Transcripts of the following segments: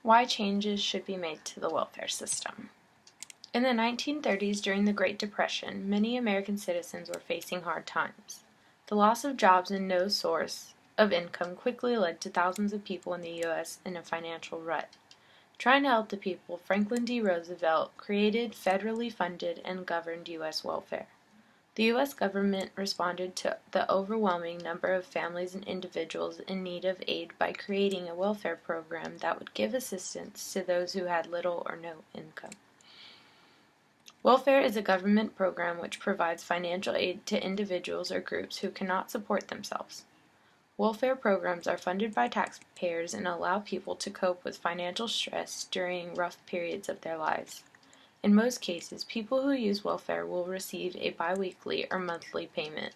Why changes should be made to the welfare system. In the 1930s, during the Great Depression, many American citizens were facing hard times. The loss of jobs and no source of income quickly led to thousands of people in the U.S. in a financial rut. Trying to help the people, Franklin D. Roosevelt created federally funded and governed U.S. welfare. The U.S. government responded to the overwhelming number of families and individuals in need of aid by creating a welfare program that would give assistance to those who had little or no income. Welfare is a government program which provides financial aid to individuals or groups who cannot support themselves. Welfare programs are funded by taxpayers and allow people to cope with financial stress during rough periods of their lives. In most cases, people who use welfare will receive a biweekly or monthly payment.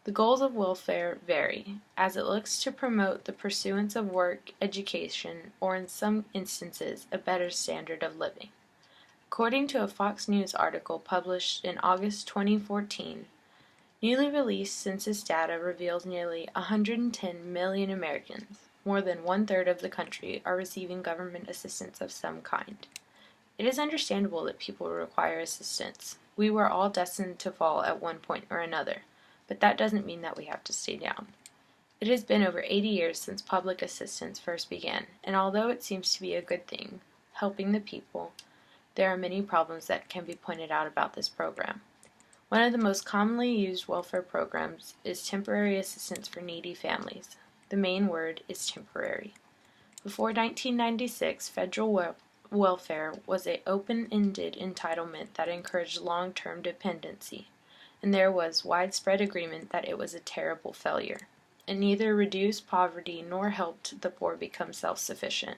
The goals of welfare vary, as it looks to promote the pursuance of work, education, or in some instances, a better standard of living. According to a Fox News article published in August 2014, newly released census data reveals nearly 110 million Americans, more than one-third of the country, are receiving government assistance of some kind. It is understandable that people require assistance. We were all destined to fall at one point or another, but that doesn't mean that we have to stay down. It has been over 80 years since public assistance first began, and although it seems to be a good thing, helping the people, there are many problems that can be pointed out about this program. One of the most commonly used welfare programs is temporary assistance for needy families. The main word is temporary. Before 1996, federal welfare was an open-ended entitlement that encouraged long-term dependency, and there was widespread agreement that it was a terrible failure. It neither reduced poverty nor helped the poor become self-sufficient.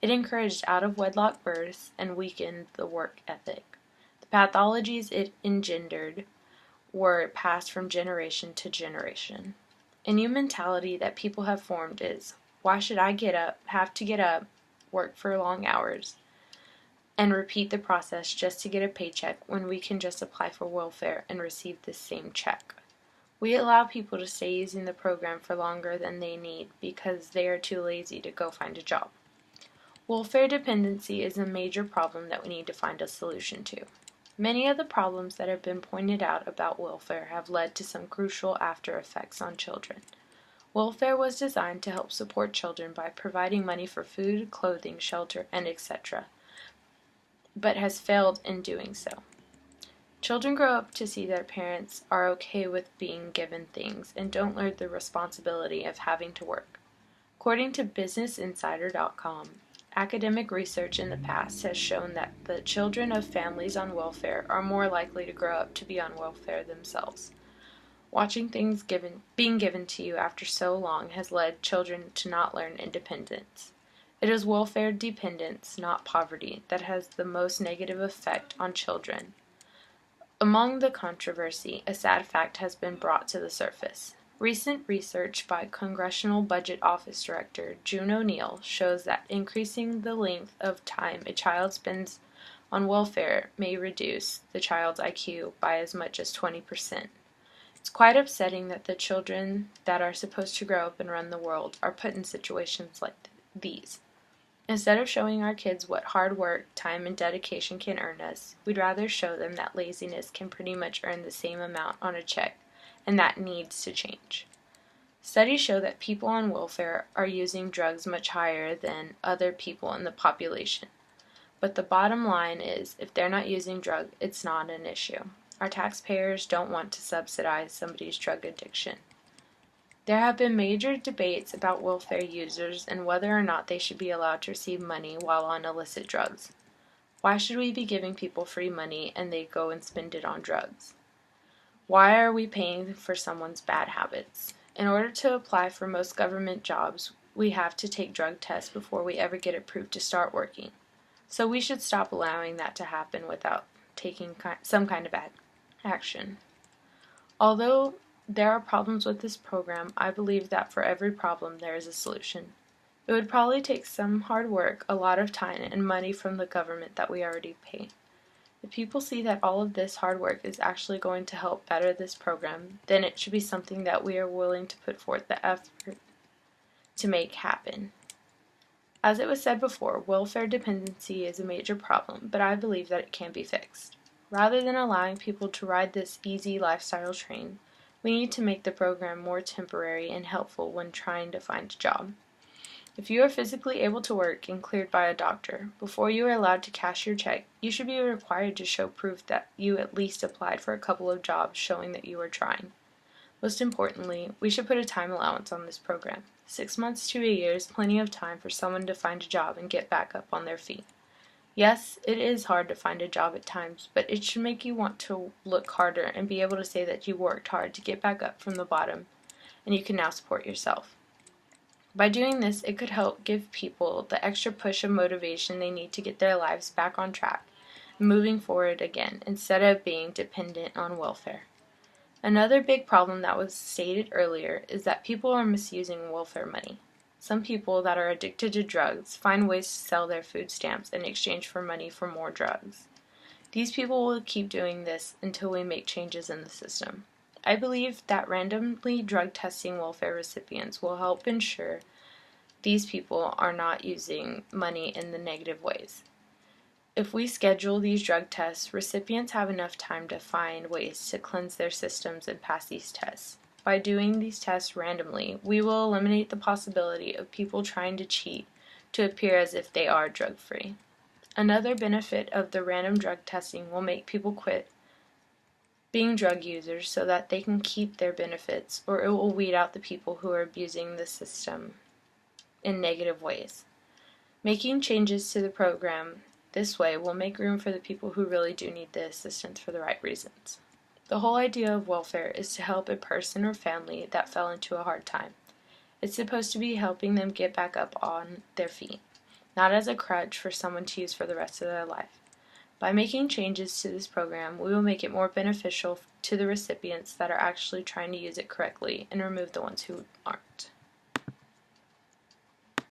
It encouraged out-of-wedlock births and weakened the work ethic. The pathologies it engendered were passed from generation to generation. A new mentality that people have formed is, why should I have to get up, work for long hours, and repeat the process just to get a paycheck when we can just apply for welfare and receive the same check? We allow people to stay using the program for longer than they need because they are too lazy to go find a job. Welfare dependency is a major problem that we need to find a solution to. Many of the problems that have been pointed out about welfare have led to some crucial after effects on children. Welfare was designed to help support children by providing money for food, clothing, shelter, and etc., but has failed in doing so. Children grow up to see their parents are okay with being given things and don't learn the responsibility of having to work. According to BusinessInsider.com, academic research in the past has shown that the children of families on welfare are more likely to grow up to be on welfare themselves. Watching things being given to you after so long has led children to not learn independence. It is welfare dependence, not poverty, that has the most negative effect on children. Among the controversy, a sad fact has been brought to the surface. Recent research by Congressional Budget Office Director June O'Neill shows that increasing the length of time a child spends on welfare may reduce the child's IQ by as much as 20%. It's quite upsetting that the children that are supposed to grow up and run the world are put in situations like these. Instead of showing our kids what hard work, time, and dedication can earn us, we'd rather show them that laziness can pretty much earn the same amount on a check, and that needs to change. Studies show that people on welfare are using drugs much higher than other people in the population. But the bottom line is, if they're not using drugs, it's not an issue. Our taxpayers don't want to subsidize somebody's drug addiction. There have been major debates about welfare users and whether or not they should be allowed to receive money while on illicit drugs. Why should we be giving people free money and they go and spend it on drugs? Why are we paying for someone's bad habits? In order to apply for most government jobs, we have to take drug tests before we ever get approved to start working. So we should stop allowing that to happen without taking some kind of action. Although there are problems with this program, I believe that for every problem there is a solution. It would probably take some hard work, a lot of time, and money from the government that we already pay. If people see that all of this hard work is actually going to help better this program, then it should be something that we are willing to put forth the effort to make happen. As it was said before, welfare dependency is a major problem, but I believe that it can be fixed. Rather than allowing people to ride this easy lifestyle train, we need to make the program more temporary and helpful when trying to find a job. If you are physically able to work and cleared by a doctor, before you are allowed to cash your check, you should be required to show proof that you at least applied for a couple of jobs showing that you are trying. Most importantly, we should put a time allowance on this program. 6 months to a year is plenty of time for someone to find a job and get back up on their feet. Yes, it is hard to find a job at times, but it should make you want to look harder and be able to say that you worked hard to get back up from the bottom and you can now support yourself. By doing this, it could help give people the extra push of motivation they need to get their lives back on track and moving forward again instead of being dependent on welfare. Another big problem that was stated earlier is that people are misusing welfare money. Some people that are addicted to drugs find ways to sell their food stamps in exchange for money for more drugs. These people will keep doing this until we make changes in the system. I believe that randomly drug testing welfare recipients will help ensure these people are not using money in the negative ways. If we schedule these drug tests, recipients have enough time to find ways to cleanse their systems and pass these tests. By doing these tests randomly, we will eliminate the possibility of people trying to cheat to appear as if they are drug-free. Another benefit of the random drug testing will make people quit being drug users so that they can keep their benefits, or it will weed out the people who are abusing the system in negative ways. Making changes to the program this way will make room for the people who really do need the assistance for the right reasons. The whole idea of welfare is to help a person or family that fell into a hard time. It's supposed to be helping them get back up on their feet, not as a crutch for someone to use for the rest of their life. By making changes to this program, we will make it more beneficial to the recipients that are actually trying to use it correctly and remove the ones who aren't.